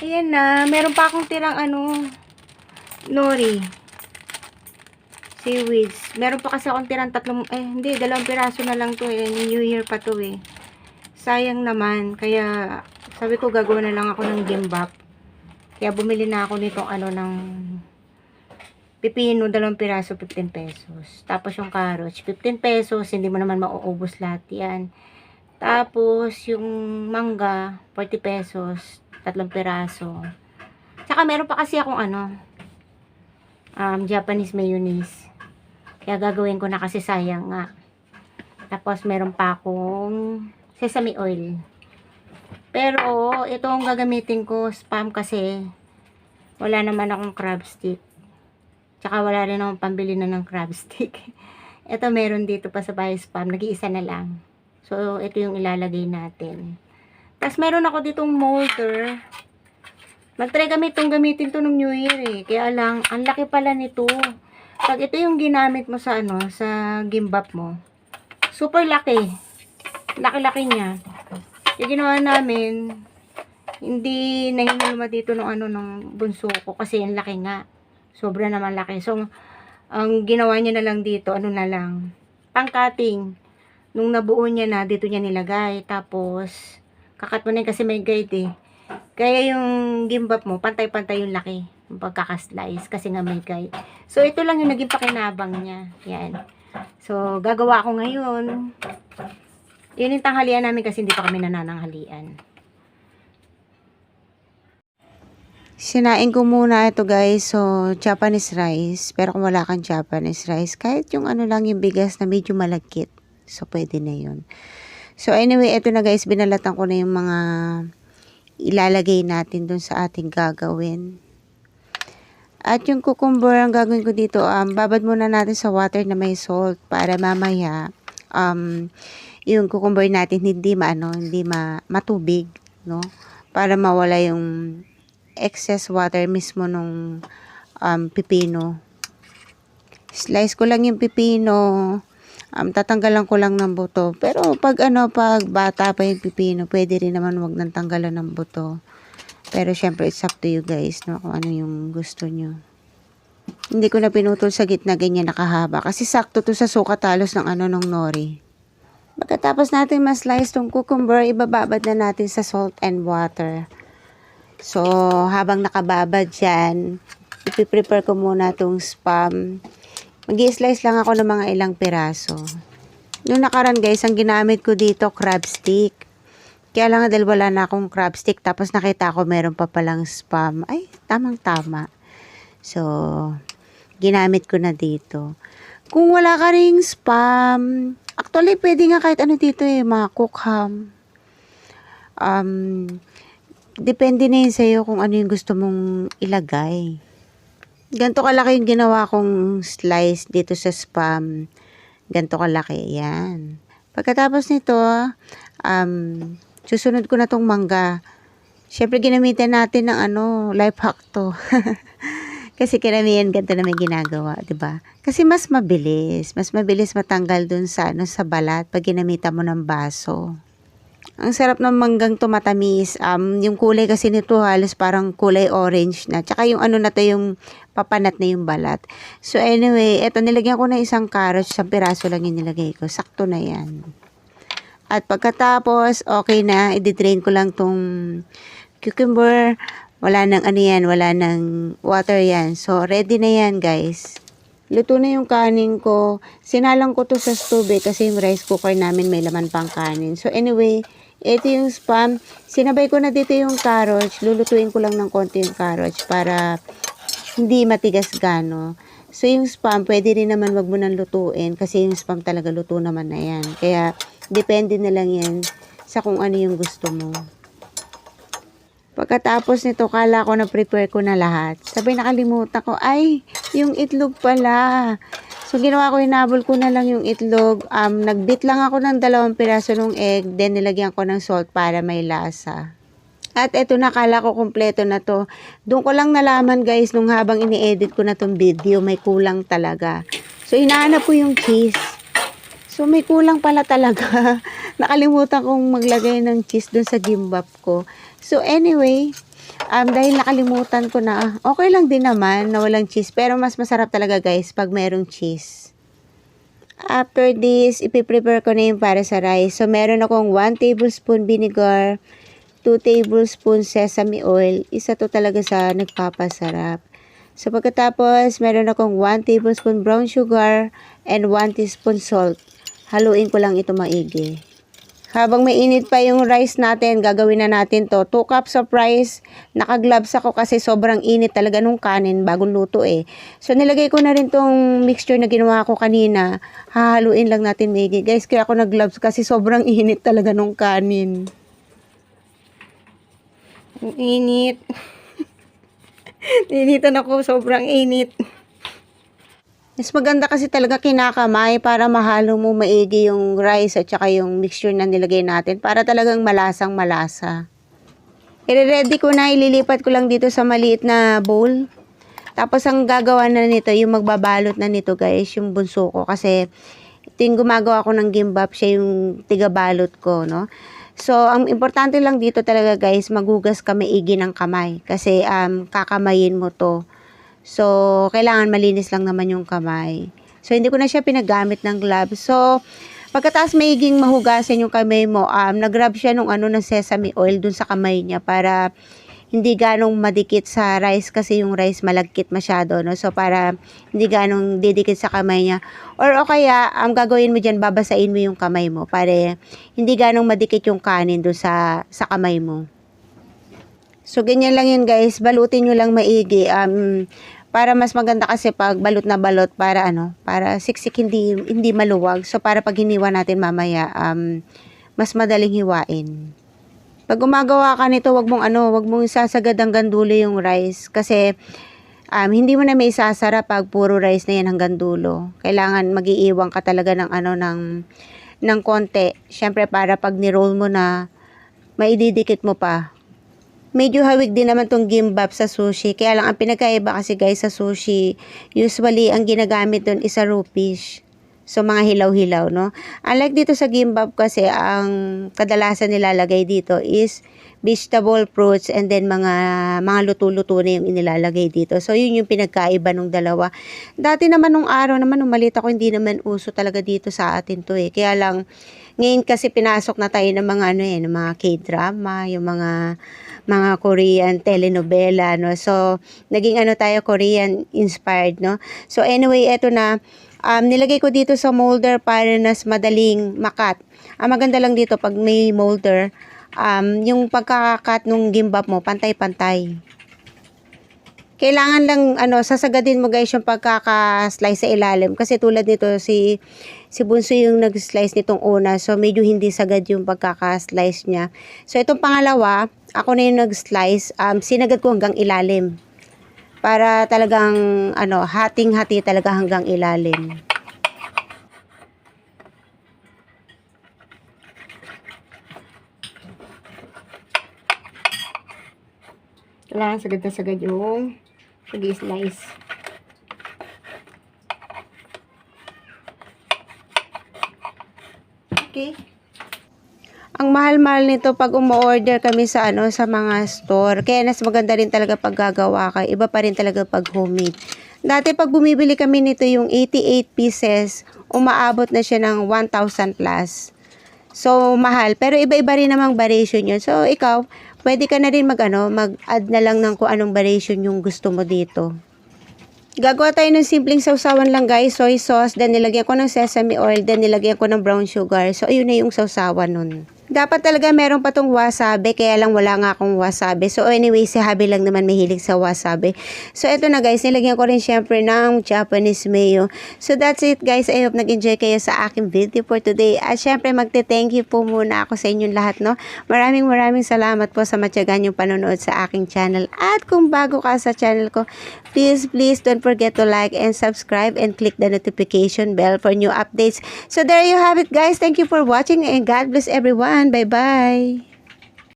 Ayan na. Meron pa akong tirang nori. Seaweeds. Meron pa kasi akong tirang hindi, 2 piraso na lang to eh. New Year pa to eh. Sayang naman. Kaya, sabi ko gagawa na lang ako ng gimbap. Kaya bumili na ako nitong ng pipino, 2 piraso, 15 pesos. Tapos yung carrots, 15 pesos. Hindi mo naman mauubos lahat yan. Tapos, yung mangga, 40 pesos. 3 piraso. Tsaka meron pa kasi akong Japanese mayonnaise. Kaya gagawin ko na kasi sayang nga. Tapos meron pa akong sesame oil. Pero itong gagamitin ko, spam kasi wala naman akong crab stick. Tsaka wala rin akong pambili na ng crab stick. Ito meron dito pa sa bahay spam. Nag-iisa na lang. So ito yung ilalagay natin. Tapos meron ako ditong molder. Mag-try kami itong gamitin to ng New Year eh. Kaya lang, ang laki pala nito. Pag ito yung ginamit mo sa sa gimbap mo, super laki. Laki-laki niya. Yung ginawa namin, hindi nahinulma dito ng bunso ko kasi ang laki nga. Sobra naman laki. So, ang ginawa niya na lang dito, pang-cutting. Nung nabuo niya na, dito niya nilagay. Tapos, kakat mo na kasi may guide eh. Kaya yung gimbap mo, pantay-pantay yung laki. Yung pagkakaslice kasi nga may guide. So, ito lang yung naging pakinabang niya. Yan. So, gagawa ako ngayon. Yun yung tanghalian namin kasi hindi pa kami nanananghalian. Sinain ko muna ito guys. So, Japanese rice. Pero kung wala kang Japanese rice, kahit yung lang yung bigas na medyo malagkit. So, pwede na yun. So, anyway, ito na guys. Binalatan ko na yung mga ilalagay natin dun sa ating gagawin. At yung cucumber, ang gagawin ko dito, babad muna natin sa water na may salt para mamaya, yung cucumber natin hindi matubig, no? Para mawala yung excess water mismo nung pipino. Slice ko lang yung pipino. Tatanggalan ko lang ng buto. Pero pag bata pa yung pipino, pwede rin naman wag nang tanggalan ng buto. Pero syempre it's up to you guys, no, kung ano yung gusto nyo. Hindi ko na pinutol sa gitna ganyan nakahaba kasi sakto to sa sukat halos ng ng nori. Pagkatapos natin ma-slice tong cucumber, ibababad na natin sa salt and water. So, habang nakababad dyan, ipiprepare ko muna tong spam. Mag-i-slice lang ako ng mga ilang piraso. Noong nakaraan guys, ang ginamit ko dito, crab stick. Kaya lang dahil wala na akong crab stick, tapos nakita ko meron pa palang spam. Ay, tamang-tama. So, ginamit ko na dito. Kung wala ka ring spam, actually, pwede nga kahit dito mga cook ham. Depende na yun sa'yo kung ano yung gusto mong ilagay. Ganito kalaki yung ginawa kong slice dito sa spam. Ganito kalaki. Yan. Pagkatapos nito, susunod ko na tong mangga. Siyempre, ginamitan natin ng life hack to. Kasi karamihan ganito na may ginagawa, 'di ba? Kasi mas mabilis matanggal dun sa sa balat pag ginamitan mo ng baso. Ang sarap ng manggang to, matamis. Yung kulay kasi nito halos parang kulay orange na. Tsaka yung na to, yung papanat na yung balat. So anyway, eto nilagyan ko na isang carrot, 1 piraso lang yung nilagay ko. Sakto na yan. At pagkatapos, okay na, i-drain ko lang tong cucumber. Wala nang wala nang water yan. So ready na yan guys. Luto na yung kanin ko. Sinalang ko to sa stove kasi yung rice cooker namin may laman pang kanin. So anyway, ito yung spam. Sinabay ko na dito yung carrots. Lulutuin ko lang ng konti yung carrots para hindi matigas gano. So yung spam, pwede rin naman wag mo nang lutuin kasi yung spam talaga luto naman na yan. Kaya depende na lang yan sa kung ano yung gusto mo. Pagkatapos nito, kala ko na prepare ko na lahat. Sabi nakalimutan ko, ay, yung itlog pala. So, ginawa ko, hinabol ko na lang yung itlog. Nagbit lang ako ng 2 piraso ng egg. Then, nilagyan ko ng salt para may lasa. At eto, nakala ko kompleto na to. Doon ko lang nalaman guys, nung habang ini-edit ko na tong video, may kulang talaga. So, hinahanap ko yung cheese. So, may kulang pala talaga. Nakalimutan kong maglagay ng cheese doon sa gimbap ko. So, anyway, Dahil nakalimutan ko na, okay lang din naman na walang cheese. Pero mas masarap talaga guys pag merong cheese. After this, ipiprepare ko na yung para sa rice. So, meron akong 1 tablespoon vinegar, 2 tablespoon sesame oil. Isa to talaga sa nagpapasarap. So, pagkatapos, meron akong 1 tablespoon brown sugar and 1 teaspoon salt. Haluin ko lang ito maigi. Habang mainit pa yung rice natin, gagawin na natin to. 2 cups of rice. Naka-gloves ako kasi sobrang init talaga nung kanin, bagong luto eh. So, nilagay ko na rin tong mixture na ginawa ko kanina. Hahaluin lang natin maigi. Guys, kaya ako nag-gloves kasi sobrang init talaga nung kanin. Ang init. Initan ako, sobrang init. Mas maganda kasi talaga kinakamay para mahalo mo maigi yung rice at saka yung mixture na nilagay natin para talagang malasang malasa. I-ready ko na, ililipat ko lang dito sa maliit na bowl. Tapos ang gagawa na nito, yung magbabalot na nito guys, yung bunso ko. Kasi ito yung gumagawa ko ng gimbap, siya yung tigabalot ko, no? So, ang importante lang dito talaga guys, maghugas ka maigi ng kamay. Kasi kakamayin mo to. So, kailangan malinis lang naman yung kamay. So, hindi ko na siya pinagamit ng gloves. So, pagkatapos maiging mahugasan yung kamay mo, nag-rub siya ng sesame oil dun sa kamay niya para hindi ganong madikit sa rice kasi yung rice malagkit masyado, no? So, para hindi ganong didikit sa kamay niya. Or o kaya, ang gagawin mo dyan, babasain mo yung kamay mo para hindi ganong madikit yung kanin dun sa kamay mo. So, ganyan lang yun guys. Balutin nyo lang maigi. Para mas maganda kasi pag balot na balot para para siksik hindi maluwag. So, para pag hiniwa natin mamaya, mas madaling hiwain. Pag gumagawa ka nito, wag mong isasagad hanggang dulo yung rice. Kasi, hindi mo na may isasara pag puro rice na yan hanggang dulo. Kailangan mag-iiwan ka talaga ng konti. Siyempre, para pag ni-roll mo na, maididikit mo pa. Medyo hawig din naman tong gimbap sa sushi. Kaya lang, ang pinagkaiba kasi guys sa sushi, usually ang ginagamit doon is a raw fish. So, mga hilaw-hilaw, no? Unlike dito sa gimbap kasi, ang kadalasan nilalagay dito is vegetable, fruits, and then mga luto-luto na yung inilalagay dito. So, yun yung pinagkaiba ng dalawa. Dati naman nung araw naman, nung maliit ako, hindi naman uso talaga dito sa atin to eh. Kaya lang, ngayon kasi pinasok na tayo ng mga ng mga K-drama, yung mga Korean telenovela, no? So, naging tayo Korean inspired, no? So, anyway, eto na, nilagay ko dito sa molder para mas madaling makat. Ang maganda lang dito, pag may molder, yung pagkakakat ng gimbap mo, pantay-pantay. Kailangan lang, sasagadin mo guys yung pagkaka-slice sa ilalim. Kasi tulad nito, si Bunso yung nag-slice nitong una. So, medyo hindi sagad yung pagkaka-slice niya. So, itong pangalawa, ako na yung nag-slice. Sinagad ko hanggang ilalim. Para talagang, hating-hati talaga hanggang ilalim. Kailangan sagad na sagad yung pag-slice. Okay. Ang mahal-mahal nito pag umu-order kami sa sa mga store. Kaya mas maganda rin talaga pag gagawa ka. Iba pa rin talaga pag homemade. Dati pag bumibili kami nito yung 88 pieces, umaabot na siya ng 1,000 plus. So, mahal. Pero iba-iba rin namang variation yun. So, ikaw, pwede ka na rin mag-add na lang ng kung anong variation yung gusto mo dito. Gagawa tayo ng simpleng sausawan lang guys. Soy sauce, then nilagyan ko ng sesame oil, then nilagyan ko ng brown sugar. So, ayun na yung sausawan nun. Dapat talaga meron pa tong wasabi, kaya lang wala nga akong wasabi. So anyway, si Habi lang naman mahilig sa wasabi. So eto na guys, nilagyan ko rin syempre ng Japanese mayo. So that's it guys. I hope nag-enjoy kayo sa aking video for today. At syempre magte-thank you po muna ako sa inyong lahat, no? Maraming salamat po sa matyagan yung panonood sa aking channel. At kung bago ka sa channel ko, please don't forget to like and subscribe and click the notification bell for new updates. So there you have it guys. Thank you for watching and God bless everyone. Bye-bye.